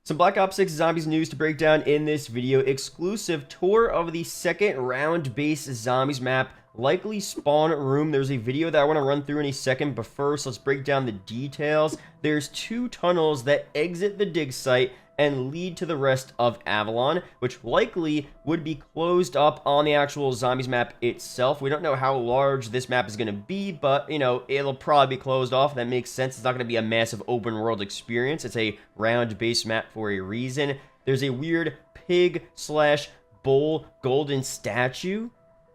Some Black Ops 6 Zombies news to break down in this video. Exclusive tour of the second round-based Zombies map, likely spawn room. There's a video that I want to run through in a second, but first let's break down the details. There's two tunnels that exit the dig site and lead to the rest of Avalon, which likely would be closed up on the actual Zombies map itself. We don't know how large this map is going to be, but, you know, it'll probably be closed off. That makes sense. It's not going to be a massive open world experience. It's a round-based map for a reason. There's a weird pig/bull golden statue.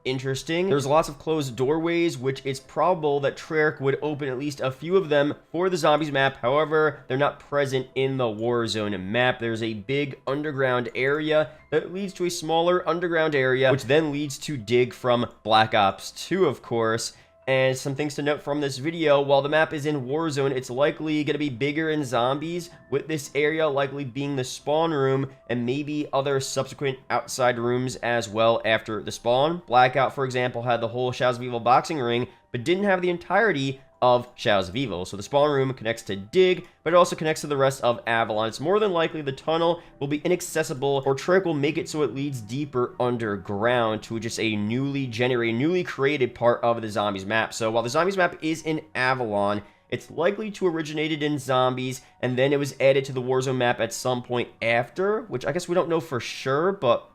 Interesting. There's lots of closed doorways, which it's probable that Treyarch would open at least a few of them for the Zombies map. However, they're not present in the Warzone map. There's a big underground area that leads to a smaller underground area, which then leads to dig from Black Ops 2, of course. And some things to note from this video: while the map is in Warzone, it's likely going to be bigger in Zombies, with this area likely being the spawn room and maybe other subsequent outside rooms as well after the spawn. Blackout, for example, had the whole Shadows of Evil boxing ring, but didn't have the entirety of Shadows of Evil. So the spawn room connects to Dig, but it also connects to the rest of Avalon. It's more than likely the tunnel will be inaccessible, or Treyarch will make it so it leads deeper underground to just a newly generated, newly created part of the Zombies map. So while the Zombies map is in Avalon, it's likely to originated in Zombies, and then it was added to the Warzone map at some point after, which I guess we don't know for sure, but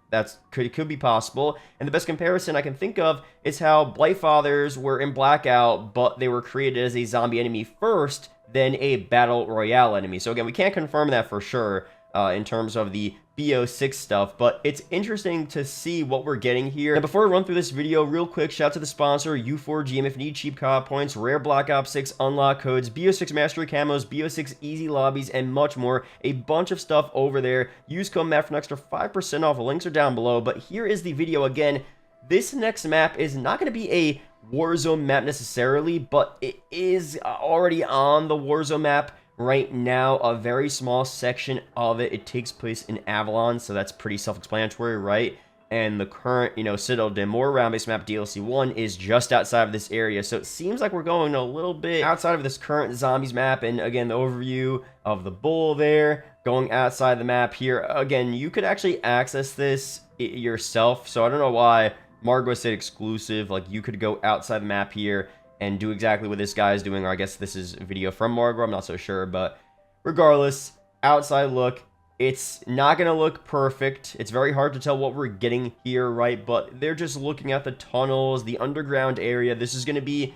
could be possible. And the best comparison I can think of is how Blightfathers were in Blackout, but they were created as a zombie enemy first, then a battle royale enemy. So again, we can't confirm that for sure in terms of the BO6 stuff, but it's interesting to see what we're getting here. And before I run through this video, real quick, shout out to the sponsor, U4GM. If you need cheap co-op points, rare Black Ops 6 unlock codes, BO6 mastery camos, BO6 easy lobbies, and much more. A bunch of stuff over there. Use code MAT for an extra 5% off. The links are down below, but here is the video again. This next map is not going to be a Warzone map necessarily, but it is already on the Warzone map right now. A very small section of it takes place in Avalon, so that's pretty self-explanatory, right? And the current, Citadel Demore round-based map DLC 1 is just outside of this area, so it seems like we're going a little bit outside of this current Zombies map. And again, the overview of the bull there, going outside the map here. Again, you could actually access this yourself, so I don't know why Margot said exclusive. Like, you could go outside the map here and do exactly what this guy is doing, or I guess this is a video from Margot, I'm not so sure, but regardless, outside look, it's not going to look perfect. It's very hard to tell what we're getting here, right? But they're just looking at the tunnels, the underground area. This is going to be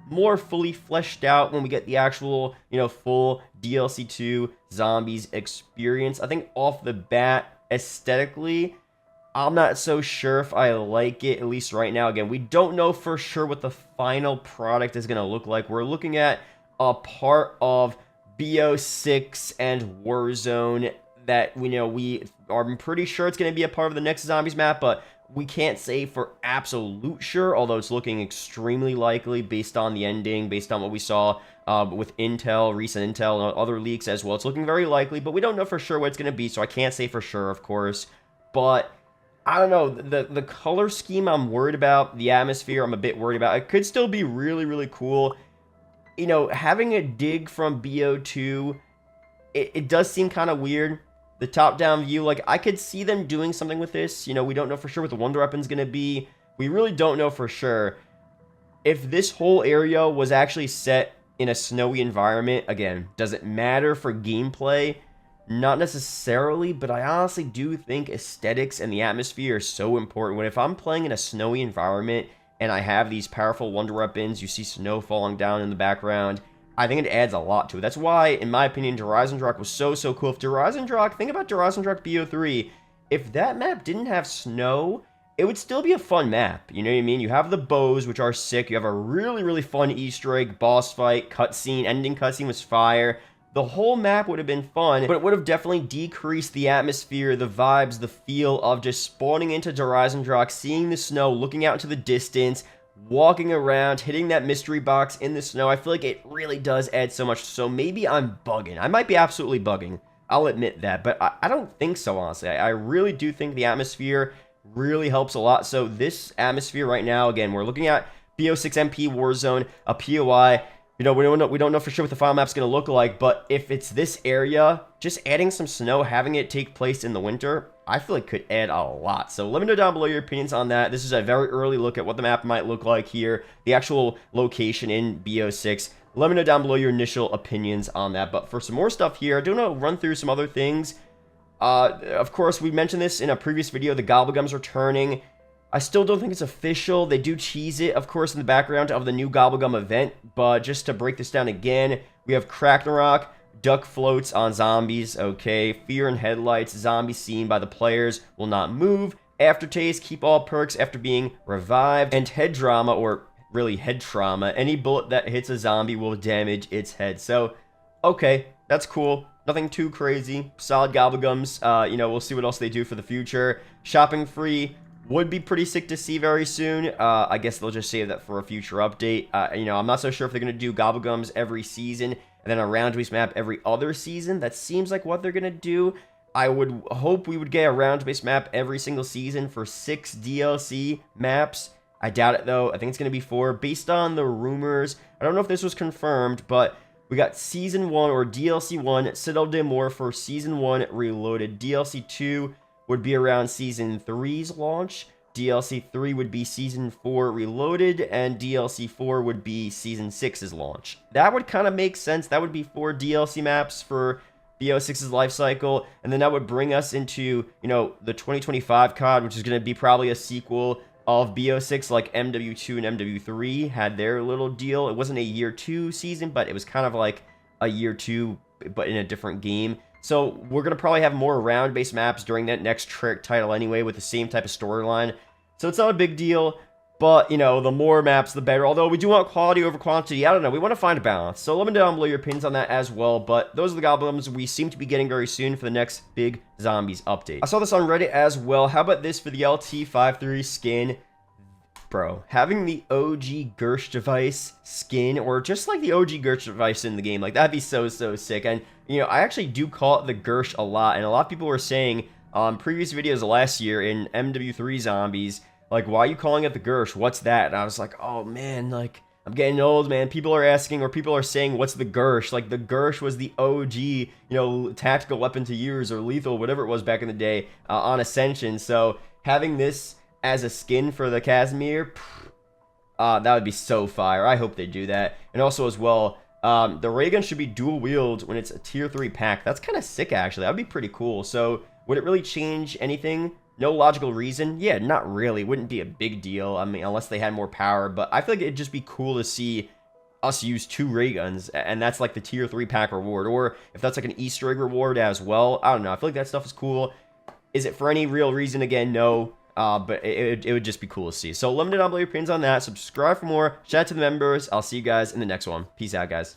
more fully fleshed out when we get the actual, full DLC 2 Zombies experience. I think off the bat, aesthetically, I'm not so sure if I like it, at least right now. Again, we don't know for sure what the final product is going to look like. We're looking at a part of BO6 and Warzone that I'm pretty sure it's going to be a part of the next Zombies map, but we can't say for absolute sure, although it's looking extremely likely based on the ending, based on what we saw with intel, recent intel, and other leaks as well. It's looking very likely, but we don't know for sure what it's going to be, so I can't say for sure, of course. But I don't know, the color scheme I'm worried about, the atmosphere I'm a bit worried about. It could still be really, really cool. Having a dig from BO2, it does seem kind of weird. The top-down view, like, I could see them doing something with this. We don't know for sure what the wonder weapon's going to be. We really don't know for sure. If this whole area was actually set in a snowy environment, again, does it matter for gameplay? Not necessarily, but I honestly do think aesthetics and the atmosphere are so important. If I'm playing in a snowy environment and I have these powerful wonder weapons, you see snow falling down in the background, I think it adds a lot to it. That's why, in my opinion, Drak was so cool. If Drak, think about Drak BO3, if that map didn't have snow, it would still be a fun map. You know what I mean? You have the bows, which are sick. You have a really, really fun Easter egg, boss fight, cutscene, ending cutscene was fire. The whole map would have been fun, but it would have definitely decreased the atmosphere, the vibes, the feel of just spawning into Drak, seeing the snow, looking out into the distance, walking around, hitting that mystery box in the snow. I feel like it really does add so much. So maybe I'm bugging. I might be absolutely bugging. I'll admit that, but I don't think so, honestly. I really do think the atmosphere really helps a lot. So this atmosphere right now, again, we're looking at BO6 MP Warzone, a POI. You know, we don't know for sure what the final map's going to look like, but if it's this area, just adding some snow, having it take place in the winter, I feel like could add a lot. So let me know down below your opinions on that. This is a very early look at what the map might look like here, the actual location in BO6. Let me know down below your initial opinions on that. But for some more stuff here, I do want to run through some other things. Of course, we mentioned this in a previous video, the Gobblegums returning. I still don't think it's official. They do tease it, of course, in the background of the new Gobblegum event. But just to break this down again, we have Ragnarok, duck floats on zombies, okay. Fear and headlights, zombies seen by the players will not move. Aftertaste, keep all perks after being revived. And head drama, or really head trauma. Any bullet that hits a zombie will damage its head. So, okay, that's cool. Nothing too crazy. Solid Gobblegums. You know, we'll see what else they do for the future. Shopping free would be pretty sick to see very soon. I guess they'll just save that for a future update. You know, I'm not so sure if they're going to do Gobblegums every season and then a round-based map every other season. That seems like what they're going to do. I would hope we would get a round-based map every single season for 6 DLC maps. I doubt it, though. I think it's going to be 4. Based on the rumors, I don't know if this was confirmed, but we got Season 1 or DLC 1, Citadel de Mort for Season 1 Reloaded. DLC 2 would be around Season 3's launch. DLC 3 would be Season 4 Reloaded, and DLC 4 would be Season 6's launch. That would kind of make sense. That would be 4 DLC maps for BO6's life cycle, and then that would bring us into, you know, the 2025 COD, which is going to be probably a sequel of BO6, like MW2 and MW3 had their little deal. It wasn't a year 2 season, but it was kind of like a year 2, but in a different game. So we're going to probably have more round-based maps during that next Treyarch title anyway, with the same type of storyline. So it's not a big deal, but, you know, the more maps, the better. Although we do want quality over quantity. I don't know. We want to find a balance. So let me know down below your opinions on that as well. But those are the Gobblegums we seem to be getting very soon for the next big Zombies update. I saw this on Reddit as well. How about this for the LT53 skin? Bro, having the OG Gersh device skin, or just like the OG Gersh device in the game, like that'd be so sick. And, you know, I actually do call it the Gersh a lot, and a lot of people were saying on previous videos last year in MW3 Zombies, like, why are you calling it the Gersh? What's that? And I was like, oh man, like, I'm getting old, man. People are asking, or people are saying, what's the Gersh? Like, the Gersh was the OG, you know, tactical weapon to use, or lethal, whatever it was back in the day, on Ascension. So having this as a skin for the Casimir, that would be so fire. I hope they do that. And also as well, the ray gun should be dual wield when it's a tier 3 pack. That's kind of sick, actually. That would be pretty cool. So would it really change anything? No logical reason? Yeah, not really. Wouldn't be a big deal. I mean, unless they had more power. But I feel like it'd just be cool to see us use 2 ray guns, and that's like the tier 3 pack reward. Or if that's like an Easter egg reward as well. I don't know. I feel like that stuff is cool. Is it for any real reason? Again, no. But it would just be cool to see. So let me know down below your opinions on that. Subscribe for more. Shout out to the members. I'll see you guys in the next one. Peace out, guys.